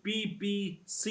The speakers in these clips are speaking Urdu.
PPC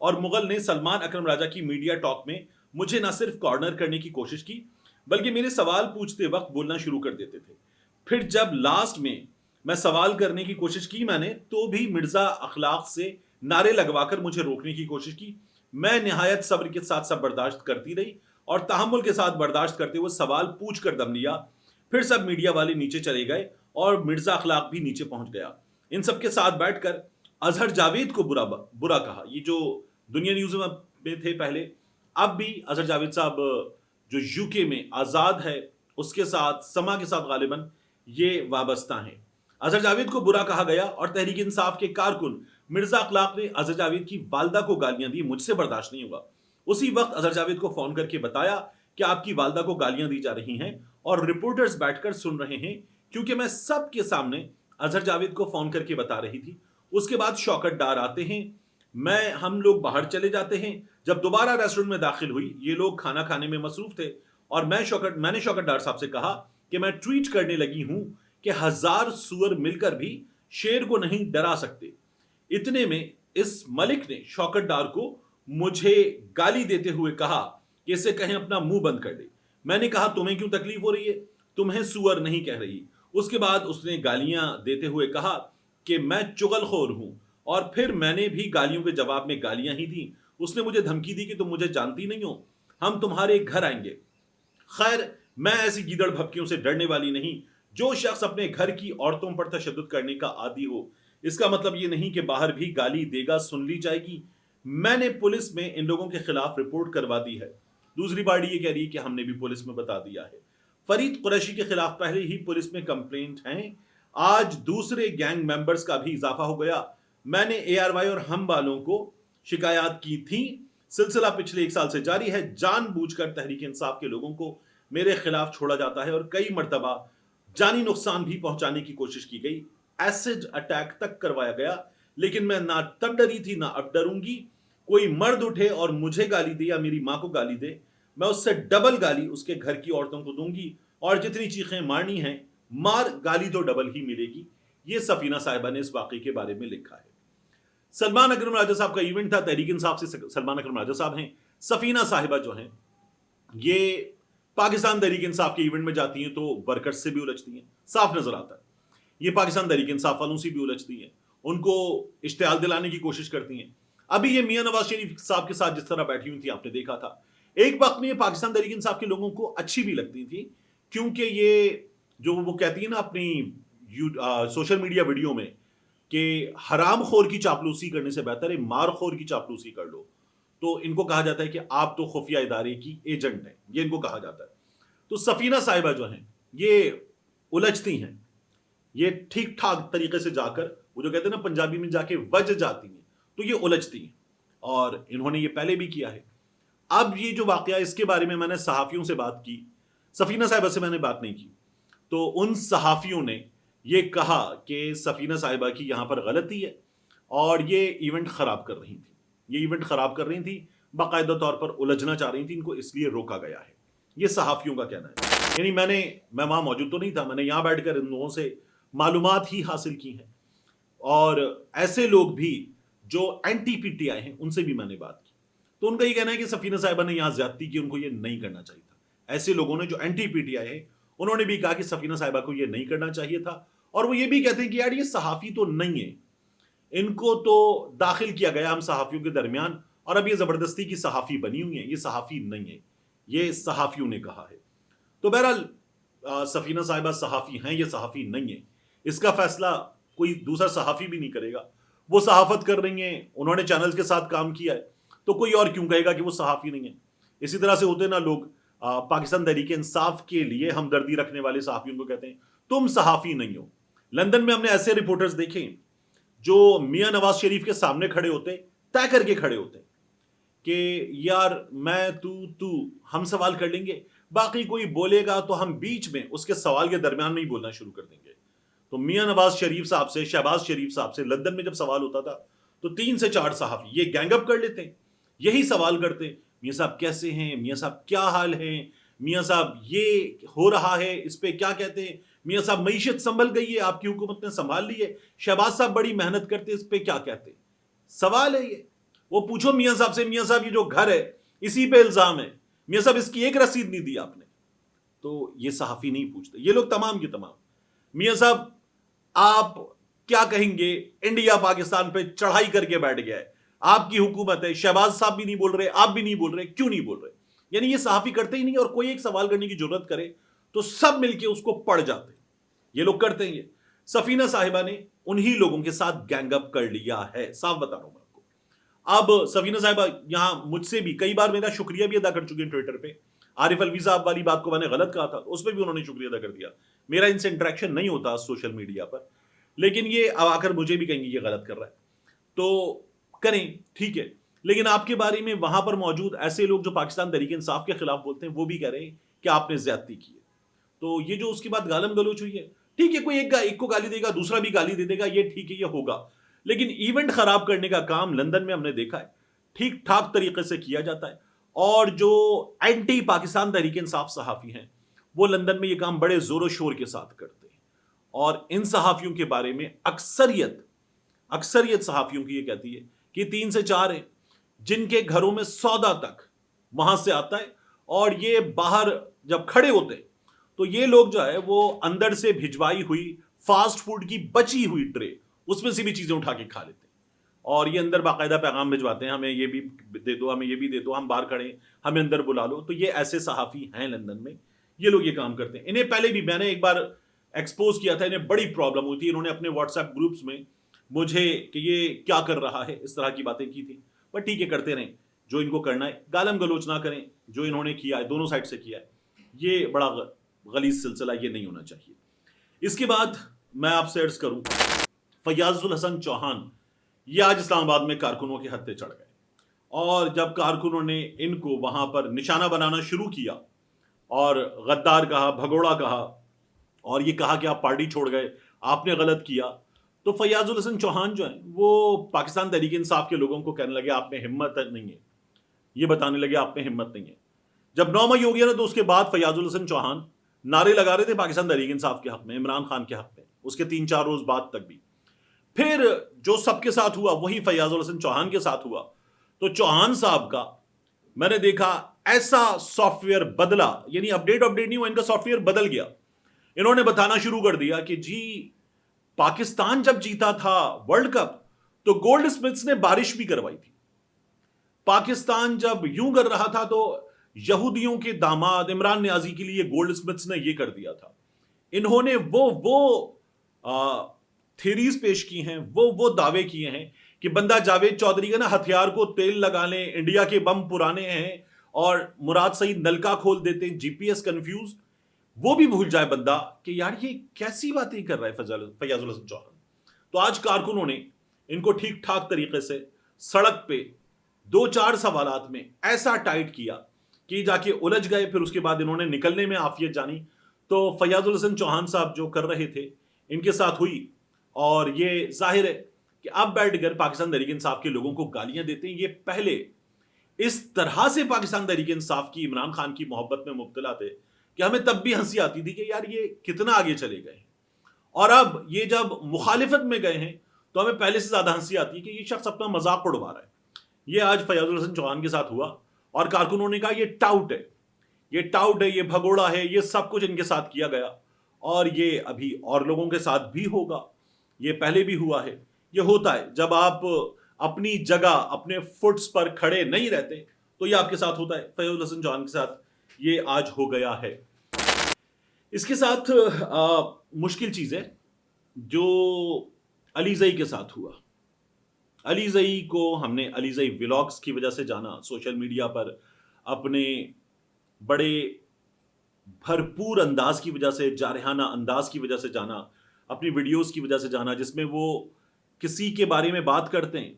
اور مغل نے سلمان اکرم راجہ کی میڈیا ٹاک میں مجھے نہ صرف کارنر کرنے کی کوشش کی بلکہ میرے سوال پوچھتے وقت بولنا شروع کر دیتے تھے. پھر جب لاسٹ میں سوال کرنے کی کوشش کی میں نے تو بھی مرزا اخلاق سے نعرے لگوا کر مجھے روکنے کی کوشش کی. میں نہایت صبر کے ساتھ سب برداشت کرتی رہی اور تحمل کے ساتھ برداشت کرتے ہوئے سوال پوچھ کر دم لیا. پھر سب میڈیا والے نیچے چلے گئے اور مرزا اخلاق بھی نیچے پہنچ گیا. ان سب کے ساتھ بیٹھ کر اظہر جاوید کو برا کہا. یہ جو دنیا نیوز میں تھے پہلے, اب بھی اظہر جاوید صاحب جو یو کے میں آزاد ہے اس کے ساتھ سما کے ساتھ غالباً یہ وابستہ ہیں. اظہر جاوید کو برا کہا گیا اور تحریک انصاف کے کارکن مرزا اخلاق نے اظہر جاوید کی والدہ کو گالیاں دی. مجھ سے برداشت نہیں ہوا. اسی وقت اظہر جاوید کو فون کر کے بتایا کہ آپ کی والدہ کو گالیاں دی جا رہی ہیں اور رپورٹرز بیٹھ کر سن رہے ہیں, کیونکہ میں سب کے سامنے اظہر جاوید کو فون کر کے بتا رہی تھی. اس کے بعد شوکت ڈار آتے ہیں, ہم لوگ باہر چلے جاتے ہیں. جب دوبارہ ریسٹورنٹ میں داخل ہوئی یہ لوگ کھانا کھانے میں مصروف تھے اور میں نے شوکت ڈار صاحب سے کہا کہ میں ٹویٹ کرنے لگی ہوں کہ 1000 سور مل کر بھی شیر کو نہیں ڈرا سکتے. اتنے میں اس ملک نے شوکت ڈار کو مجھے گالی دیتے ہوئے کہا کہ اسے کہیں اپنا منہ بند کر دے. میں نے کہا تمہیں کیوں تکلیف ہو رہی ہے, تمہیں سور نہیں کہہ رہی. اس کے بعد اس نے گالیاں دیتے ہوئے کہا کہ میں چغل خور ہوں اور پھر میں نے بھی گالیوں کے جواب میں گالیاں ہی دیں. اس نے مجھے دھمکی دی کہ تم مجھے جانتی نہیں ہو, ہم تمہارے گھر آئیں گے. خیر میں ایسی گیدڑ بھپکیوں سے ڈرنے والی نہیں. جو شخص اپنے گھر کی عورتوں پر تشدد کرنے کا عادی ہو, اس کا مطلب یہ نہیں کہ باہر بھی گالی دے گا سن لی جائے گی. میں نے پولیس میں ان لوگوں کے خلاف رپورٹ کروا دی ہے. دوسری پارٹی یہ کہہ رہی ہے کہ ہم نے بھی پولیس میں بتا دیا ہے. فرید قریشی کے خلاف پہلے ہی پولیس میں کمپلینٹ ہیں. آج دوسرے گینگ ممبرز کا بھی اضافہ ہو گیا. میں نے اے آر وائی اور ہم والوں کو شکایات کی تھی. سلسلہ پچھلے 1 سال سے جاری ہے. جان بوجھ کر تحریک انصاف کے لوگوں کو میرے خلاف چھوڑا جاتا ہے اور کئی مرتبہ جانی نقصان بھی پہنچانے کی کوشش کی گئی. ایسڈ اٹیک تک کروایا گیا, لیکن میں نہ تب ڈری تھی نہ اب ڈروں گی. کوئی مرد اٹھے اور مجھے گالی دے یا میری ماں کو گالی دے, میں اس سے ڈبل گالی اس کے گھر کی عورتوں کو دوں گی, اور جتنی چیخیں مارنی ہیں مار, گالی تو ڈبل ہی ملے گی. یہ سفینہ صاحبہ نے اس واقعے کے بارے میں لکھا ہے. سلمان اکرم راجہ صاحب کا ایونٹ تھا. تحریک انصاف سے سلمان اکرم راجہ صاحب ہیں. سفینہ صاحبہ جو ہیں یہ پاکستان تحریک انصاف کے ایونٹ میں جاتی ہیں تو ورکرز سے بھی الجھتی ہیں, صاف نظر آتا ہے. یہ پاکستان تحریک انصاف والوں سے بھی الجھتی ہیں, ان کو اشتعال دلانے کی کوشش کرتی ہیں. ابھی یہ میاں نواز شریف صاحب کے ساتھ جس طرح بیٹھی ہوئی تھی آپ نے دیکھا تھا. ایک وقت میں یہ پاکستان تحریک انصاف کے لوگوں کو اچھی بھی لگتی تھی, کیونکہ یہ جو وہ کہتی ہیں نا اپنی سوشل میڈیا ویڈیو میں کہ حرام خور کی چاپلوسی کرنے سے بہتر ہے مار خور کی چاپلوسی کر لو, تو ان کو کہا جاتا ہے کہ آپ تو خفیہ ادارے کی ایجنٹ ہیں, یہ ان کو کہا جاتا ہے. تو سفینہ صاحبہ جو ہیں یہ الجھتی ہیں, یہ ٹھیک ٹھاک طریقے سے جا کر وہ جو کہتے ہیں نا پنجابی میں جا کے وج جاتی ہیں, تو یہ الجھتی ہیں اور انہوں نے یہ پہلے بھی کیا ہے. اب یہ جو واقعہ اس کے بارے میں نے صحافیوں سے بات کی, سفینہ صاحبہ سے میں نے بات نہیں کی, تو ان صحافیوں نے یہ کہا کہ سفینہ صاحبہ کی یہاں پر غلطی ہے اور یہ ایونٹ خراب کر رہی تھی, باقاعدہ طور پر الجھنا چاہ رہی تھی, ان کو اس لیے روکا گیا ہے. یہ صحافیوں کا کہنا ہے. یعنی میں وہاں موجود تو نہیں تھا, میں نے یہاں بیٹھ کر ان لوگوں سے معلومات ہی حاصل کی ہیں, اور ایسے لوگ بھی جو اینٹی پی ٹی آئی ہیں ان سے بھی میں نے بات کی, تو ان کا یہ کہنا ہے کہ سفینہ صاحبہ نے یہاں زیادتی کی, ان کو یہ نہیں کرنا چاہیے تھا. ایسے لوگوں نے جو اینٹی پی ٹی آئی ہیں انہوں نے بھی کہا کہ سفینہ صاحبہ کو یہ نہیں کرنا چاہیے تھا, اور وہ یہ بھی کہتے ہیں کہ یار یہ صحافی تو نہیں ہے, ان کو تو داخل کیا گیا ہم صحافیوں کے درمیان اور اب یہ زبردستی کی صحافی بنی ہوئی ہیں, یہ صحافی نہیں ہے, یہ صحافیوں نے کہا ہے. تو بہرحال سفینہ صاحبہ صحافی ہیں, یہ صحافی نہیں ہے, اس کا فیصلہ کوئی دوسرا صحافی بھی نہیں کرے گا. وہ صحافت کر رہی ہیں, انہوں نے چینل کے ساتھ کام کیا ہے, تو کوئی اور کیوں کہے گا کہ وہ صحافی نہیں ہے. اسی طرح سے ہوتے نا لوگ پاکستان تحریک انصاف کے لیے ہمدردی رکھنے والے صحافیوں کو کہتے ہیں تم صحافی نہیں ہو. لندن میں ہم نے ایسے رپورٹرز دیکھے جو میاں نواز شریف کے سامنے کھڑے ہوتے, طے کر کے کھڑے ہوتے کہ یار میں تو ہم سوال کر لیں گے, باقی کوئی بولے گا تو ہم بیچ میں اس کے سوال کے درمیان میں ہی بولنا شروع کر دیں گے. تو میاں نواز شریف صاحب سے, شہباز شریف صاحب سے لندن میں جب سوال ہوتا تھا تو 3 سے 4 صحافی یہ گینگ اپ کر لیتے ہیں, یہی سوال کرتے, میاں صاحب کیسے ہیں, میاں صاحب کیا حال ہے, میاں صاحب یہ ہو رہا ہے اس پہ کیا کہتے ہیں, میاں صاحب معیشت سنبھل گئی ہے, آپ کی حکومت نے سنبھال لی ہے, شہباز صاحب بڑی محنت کرتے اس پہ کیا کہتے ہیں. سوال ہے یہ. وہ پوچھو میاں صاحب سے، میاں صاحب یہ جو گھر ہے اسی پہ الزام ہے، میاں صاحب اس کی ایک رسید نہیں دی آپ نے. تو یہ صحافی نہیں پوچھتے، یہ لوگ تمام کے تمام. میاں صاحب آپ کیا کہیں گے، انڈیا پاکستان پہ چڑھائی کر کے بیٹھ گیا ہے، آپ کی حکومت ہے، شہباز صاحب بھی نہیں بول رہے، آپ بھی نہیں بول رہے، کیوں نہیں بول رہے؟ یعنی یہ صحافی کرتے ہی نہیں، اور کوئی ایک سوال کرنے کی ضرورت کرے تو سب مل کے اس کو پڑھ جاتے ہیں. یہ لوگ کرتے ہیں. یہ سفینہ صاحبہ نے انہی لوگوں کے ساتھ گینگ اپ کر لیا ہے، صاف بتا رہا ہوں میں آپ کو. اب سفینہ صاحبہ یہاں مجھ سے بھی کئی بار میرا شکریہ بھی ادا کر چکی ہیں ٹویٹر پہ. عارف الوی صاحب والی بات کو میں نے غلط کہا تھا، اس پہ بھی انہوں نے شکریہ ادا کر دیا. میرا ان سے انٹریکشن نہیں ہوتا سوشل میڈیا پر، لیکن یہ اب آ کر مجھے بھی کہیں گے یہ غلط کر رہا ہے تو کریں، ٹھیک ہے. لیکن آپ کے بارے میں وہاں پر موجود ایسے لوگ جو پاکستان تحریک انصاف کے خلاف بولتے ہیں، وہ بھی کہہ رہے ہیں کہ آپ نے زیادتی کی ہے. تو یہ جو اس کے بعد گالم گلوچ ہوئی ہے، ٹھیک ہے، کوئی ایک کو گالی دے گا، دوسرا بھی گالی دے دے گا، یہ ٹھیک ہے، یہ ہوگا. لیکن ایونٹ خراب کرنے کا کام لندن میں ہم نے دیکھا ہے ٹھیک ٹھاک طریقے سے کیا جاتا ہے. اور جو اینٹی پاکستان تحریک انصاف صحافی ہیں وہ لندن میں یہ کام بڑے زور و شور کے ساتھ کرتے ہیں. اور ان صحافیوں کے بارے میں اکثریت صحافیوں کی یہ کہتی ہے کہ 3 سے 4 ہیں جن کے گھروں میں سودا تک وہاں سے آتا ہے، اور یہ باہر جب کھڑے ہوتے ہیں تو یہ لوگ جو ہے وہ اندر سے بھجوائی ہوئی فاسٹ فوڈ کی بچی ہوئی ٹرے اس میں سے بھی چیزیں اٹھا کے کھا لیتے ہیں، اور یہ اندر باقاعدہ پیغام بھجواتے ہیں، ہمیں یہ بھی دے دو، ہمیں یہ بھی دے دو، ہم باہر کھڑے ہیں، ہمیں اندر بلا لو. تو یہ ایسے صحافی ہیں لندن میں، یہ لوگ یہ کام کرتے ہیں. انہیں پہلے بھی میں نے ایک بار ایکسپوز کیا تھا، انہیں بڑی پرابلم ہوئی تھی، انہوں نے اپنے واٹس ایپ گروپس میں مجھے کہ یہ کیا کر رہا ہے اس طرح کی باتیں کی تھی. بٹ ٹھیک ہے، کرتے رہیں جو ان کو کرنا ہے، گالم گلوچ نہ کریں. جو انہوں نے کیا ہے دونوں سائڈ سے کیا ہے، یہ بڑا غلیظ سلسلہ، یہ نہیں ہونا چاہیے. اس کے بعد میں آپ سے عرض کروں، فیاض الحسن چوہان یہ آج اسلام آباد میں کارکنوں کے ہتھے چڑھ گئے، اور جب کارکنوں نے ان کو وہاں پر نشانہ بنانا شروع کیا اور غدار کہا، بھگوڑا کہا، اور یہ کہا کہ آپ پارٹی چھوڑ گئے، آپ نے غلط کیا، تو فیاض الحسن چوہان جو ہیں وہ پاکستان تحریک انصاف کے لوگوں کو کہنے لگے آپ میں ہمت نہیں ہے، یہ بتانے لگے آپ میں ہمت نہیں ہے. جب 9 مئی ہو گیا نا تو اس کے بعد فیاض الحسن چوہان نعرے لگا رہے تھے پاکستان تحریک انصاف کے حق میں، عمران خان کے حق میں، اس کے 3-4 روز بعد تک بھی. پھر جو سب کے ساتھ ہوا وہی فیاض الحسن چوہان کے ساتھ ہوا. تو چوہان صاحب کا میں نے دیکھا ایسا سافٹ ویئر بدلا، یعنی اپڈیٹ نہیں ہوا، ان کا سافٹ ویئر بدل گیا. انہوں نے بتانا شروع کر دیا کہ جی پاکستان جب جیتا تھا ورلڈ کپ تو گولڈ اسمتھس نے بارش بھی کروائی تھی. پاکستان جب یوں کر رہا تھا تو یہودیوں کے داماد عمران نیازی کے لیے گولڈ اسمتھس نے یہ کر دیا تھا. انہوں نے وہ تھیریز پیش کی ہیں، وہ دعوے کیے ہیں کہ بندہ جاوید چودھری کا نا ہتھیار کو تیل لگا لیں، انڈیا کے بم پرانے ہیں، اور مراد سعید نلکا کھول دیتے ہیں، جی پی ایس کنفیوز، وہ بھی بھول جائے بندہ کہ یار یہ کیسی باتیں کر رہا ہے فیاض الحسن چوہان. تو آج کارکنوں نے ان کو ٹھیک ٹھاک طریقے سے سڑک پہ 2-4 سوالات میں ایسا ٹائٹ کیا کہ جا کے الجھ گئے. پھر اس کے بعد انہوں نے نکلنے میں عافیت جانی. تو فیاض الحسن چوہان صاحب جو کر رہے تھے ان کے ساتھ ہوئی، اور یہ ظاہر ہے کہ اب بیٹھ کر پاکستان تحریک انصاف کے لوگوں کو گالیاں دیتے ہیں. یہ پہلے اس طرح سے پاکستان تحریک انصاف کی عمران خان کی محبت میں مبتلا تھے کہ ہمیں تب بھی ہنسی آتی تھی کہ یار یہ کتنا آگے چلے گئے ہیں، اور اب یہ جب مخالفت میں گئے ہیں تو ہمیں پہلے سے زیادہ ہنسی آتی ہے کہ یہ شخص اپنا مذاق اڑوا رہا ہے. یہ آج فیاض الحسن چوہان کے ساتھ ہوا، اور کارکنوں نے کہا یہ ٹاؤٹ ہے، یہ بھگوڑا ہے، یہ سب کچھ ان کے ساتھ کیا گیا، اور یہ ابھی اور لوگوں کے ساتھ بھی ہوگا. یہ پہلے بھی ہوا ہے. یہ ہوتا ہے جب آپ اپنی جگہ اپنے فٹس پر کھڑے نہیں رہتے تو یہ آپ کے ساتھ ہوتا ہے. فیاض الحسن چوہان کے ساتھ یہ آج ہو گیا ہے. اس کے ساتھ مشکل چیز ہے جو علی زئی کے ساتھ ہوا. علی زئی کو ہم نے علی زئی ولاگز کی وجہ سے جانا، سوشل میڈیا پر اپنے بڑے بھرپور انداز کی وجہ سے، جارحانہ انداز کی وجہ سے جانا، اپنی ویڈیوز کی وجہ سے جانا جس میں وہ کسی کے بارے میں بات کرتے ہیں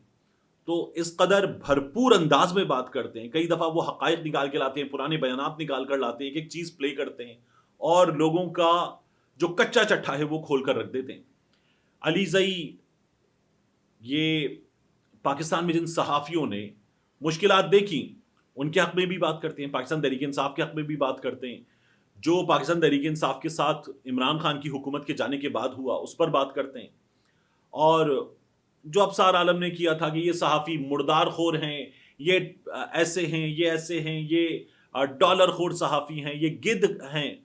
تو اس قدر بھرپور انداز میں بات کرتے ہیں. کئی دفعہ وہ حقائق نکال کے لاتے ہیں، پرانے بیانات نکال کر لاتے ہیں، ایک ایک چیز پلے کرتے ہیں، اور لوگوں کا جو کچا چٹھا ہے وہ کھول کر رکھ دیتے ہیں. علی زئی یہ پاکستان میں جن صحافیوں نے مشکلات دیکھی ان کے حق میں بھی بات کرتے ہیں، پاکستان تحریک انصاف کے حق میں بھی بات کرتے ہیں، جو پاکستان تحریک انصاف کے ساتھ عمران خان کی حکومت کے جانے کے بعد ہوا اس پر بات کرتے ہیں. اور جو ابصار عالم نے کیا تھا کہ یہ صحافی مردار خور ہیں، یہ ایسے ہیں، یہ ایسے ہیں، یہ ڈالر خور صحافی ہیں، یہ گدھ ہیں،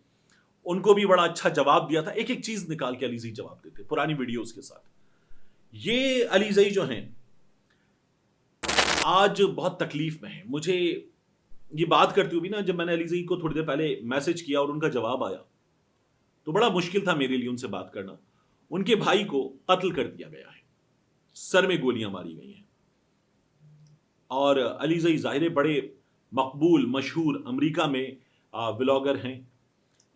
ان کو بھی بڑا اچھا جواب دیا تھا. ایک ایک چیز نکال کے علیزئی جواب دیتے پرانی ویڈیوز کے ساتھ. یہ علیزئی جو ہیں آج بہت تکلیف میں ہیں. مجھے یہ بات کرتے ہوئے بھی نا، جب میں نے علیزئی کو تھوڑی دیر پہلے میسج کیا اور ان کا جواب آیا تو بڑا مشکل تھا میرے لیے ان سے بات کرنا. ان کے بھائی کو قتل کر دیا گیا ہے، سر میں گولیاں ماری گئی ہیں. اور علیزئی ظاہر بڑے مقبول مشہور امریکہ میں ولاگر ہیں،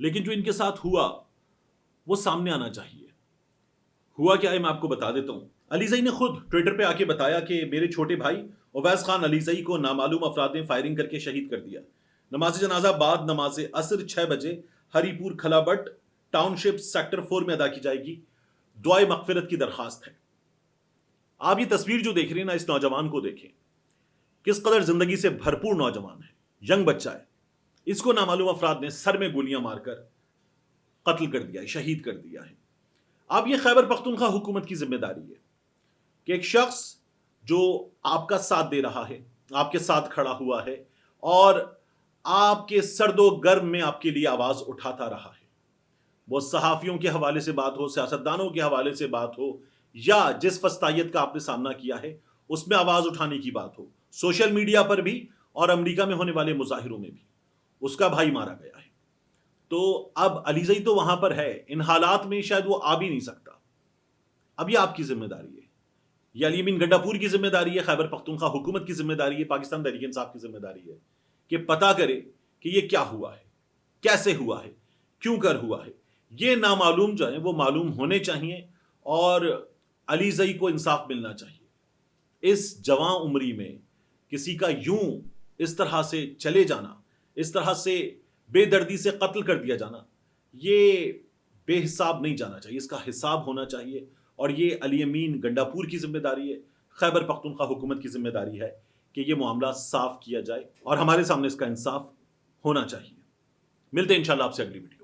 لیکن جو ان کے ساتھ ہوا وہ سامنے آنا چاہیے. ہوا کیا ہے میں آپ کو بتا دیتا ہوں. علیزئی نے خود ٹویٹر پہ آ کے بتایا کہ میرے چھوٹے بھائی اویس خان علیزئی کو نامعلوم افراد نے فائرنگ کر کے شہید کر دیا. نماز جنازہ بعد نماز عصر 6 بجے ہری پور کھلا بٹ ٹاؤن شپ سیکٹر 4 میں ادا کی جائے گی. دعائے مغفرت کی درخواست ہے. آپ یہ تصویر جو دیکھ رہے ہیں نا، اس نوجوان کو دیکھیں، کس قدر زندگی سے بھرپور نوجوان ہے، ینگ بچہ ہے. اس کو نامعلوم افراد نے سر میں گولیاں مار کر قتل کر دیا ہے، شہید کر دیا ہے. اب یہ خیبر پختونخوا حکومت کی ذمہ داری ہے کہ ایک شخص جو آپ کا ساتھ دے رہا ہے، آپ کے ساتھ کھڑا ہوا ہے اور آپ کے سرد و گرم میں آپ کے لیے آواز اٹھاتا رہا ہے، وہ صحافیوں کے حوالے سے بات ہو، سیاستدانوں کے حوالے سے بات ہو، یا جس فسطائیت کا آپ نے سامنا کیا ہے اس میں آواز اٹھانے کی بات ہو، سوشل میڈیا پر بھی اور امریکہ میں ہونے والے مظاہروں میں بھی، اس کا بھائی مارا گیا ہے. تو اب علیزئی تو وہاں پر ہے، ان حالات میں شاید وہ آ بھی نہیں سکتا. اب یہ آپ کی ذمہ داری ہے، یہ علی امین گنڈا پور کی ذمہ داری ہے، خیبر پختونخوا حکومت کی ذمہ داری ہے، پاکستان تحریک انصاف کی ذمہ داری ہے کہ پتہ کرے کہ یہ کیا ہوا ہے، کیسے ہوا ہے، کیوں کر ہوا ہے. یہ نامعلوم جو ہیں وہ معلوم ہونے چاہیے اور علیزئی کو انصاف ملنا چاہیے. اس جوان عمری میں کسی کا یوں اس طرح سے چلے جانا، اس طرح سے بے دردی سے قتل کر دیا جانا، یہ بے حساب نہیں جانا چاہیے، اس کا حساب ہونا چاہیے. اور یہ علی امین گنڈا پور کی ذمہ داری ہے، خیبر پختونخوا حکومت کی ذمہ داری ہے کہ یہ معاملہ صاف کیا جائے اور ہمارے سامنے اس کا انصاف ہونا چاہیے. ملتے ہیں انشاءاللہ آپ سے اگلی ویڈیو.